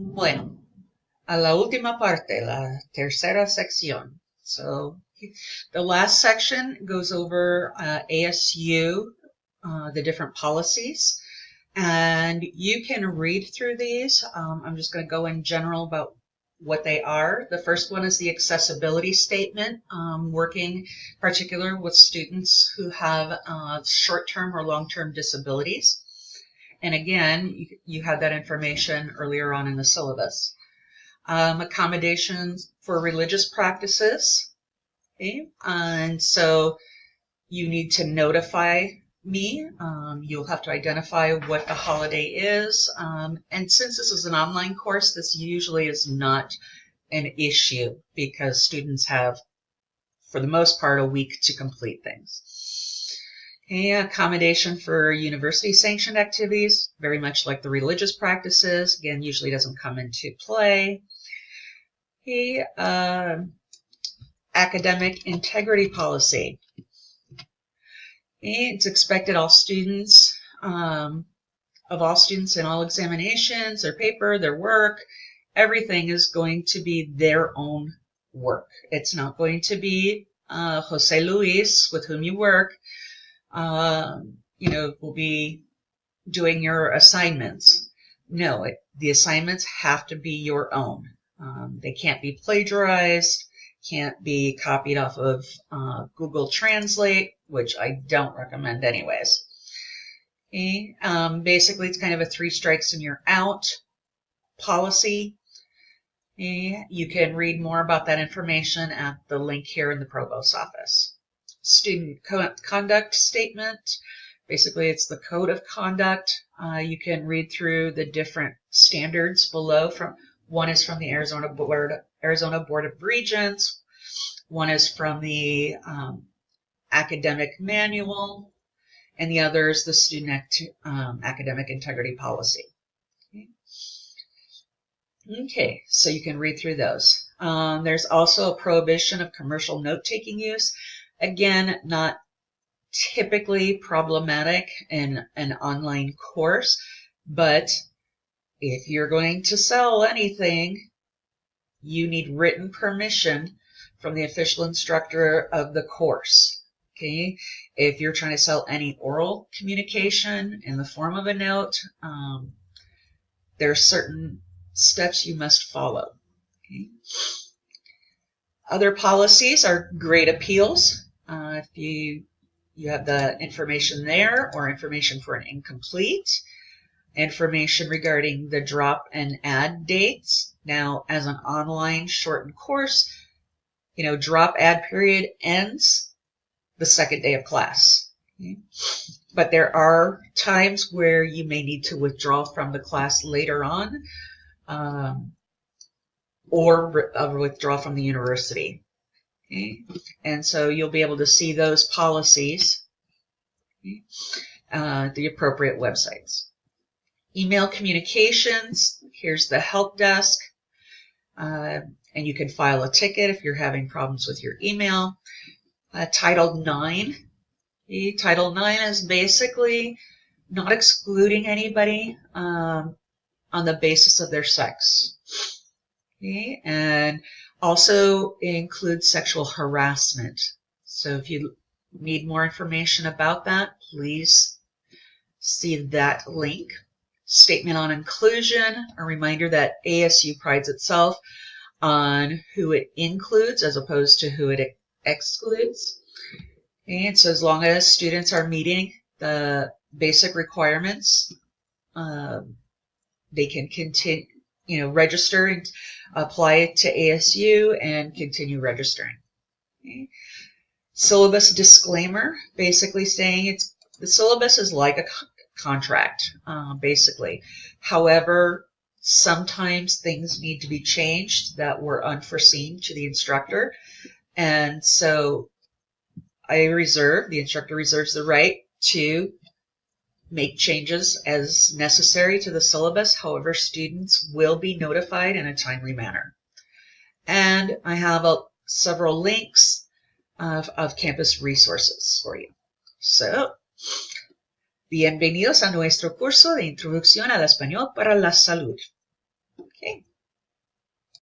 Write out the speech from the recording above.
Bueno, a la última parte, la tercera sección. So the last section goes over ASU, the different policies, and you can read through these. I'm just going to go in general about what they are. The first one is the accessibility statement, working particular with students who have short-term or long-term disabilities. And again, you had that information earlier on in the syllabus. Accommodations for religious practices. Okay? And so you need to notify me. You'll have to identify what the holiday is. And since this is an online course, this usually is not an issue because students have, for the most part, a week to complete things. Okay, accommodation for university-sanctioned activities, very much like the religious practices. Again, usually doesn't come into play. Okay, academic integrity policy. Okay, it's expected all students, in all examinations, their paper, their work, everything is going to be their own work. It's not going to be Jose Luis, with whom you work, will be doing your assignments. No, the assignments have to be your own. They can't be plagiarized, can't be copied off of Google Translate, which I don't recommend anyways. Okay. Basically, it's kind of a 3 strikes and you're out policy. Okay. You can read more about that information at the link here in the Provost's office. Student conduct statement. Basically, it's the code of conduct. You can read through the different standards below. One is from the Arizona Board of Regents. One is from the academic manual, and the other is the student academic integrity policy. Okay, so you can read through those. There's also a prohibition of commercial note-taking use. Again, not typically problematic in an online course, but if you're going to sell anything, you need written permission from the official instructor of the course. Okay, if you're trying to sell any oral communication in the form of a note, there are certain steps you must follow. Okay. Other policies are grade appeals. If you have the information there, or information for an incomplete, information regarding the drop and add dates. Now, as an online shortened course, drop add period ends the second day of class. Okay? But there are times where you may need to withdraw from the class later on, or withdraw from the university. Okay? And so you'll be able to see those policies, at the appropriate websites. Email communications, here's the help desk, and you can file a ticket if you're having problems with your email. Title IX. Title IX is basically not excluding anybody on the basis of their sex. Okay? And also includes sexual harassment. So if you need more information about that, please see that link. Statement on inclusion, a reminder that ASU prides itself on who it includes as opposed to who it excludes. And so as long as students are meeting the basic requirements, they can continue, register and apply to ASU and continue registering. Okay. Syllabus disclaimer, basically saying the syllabus is like a contract, basically. However, sometimes things need to be changed that were unforeseen to the instructor. And so the instructor reserves the right to make changes as necessary to the syllabus. However, students will be notified in a timely manner. And I have several links of campus resources for you. So, bienvenidos a nuestro curso de Introducción al Español para la Salud.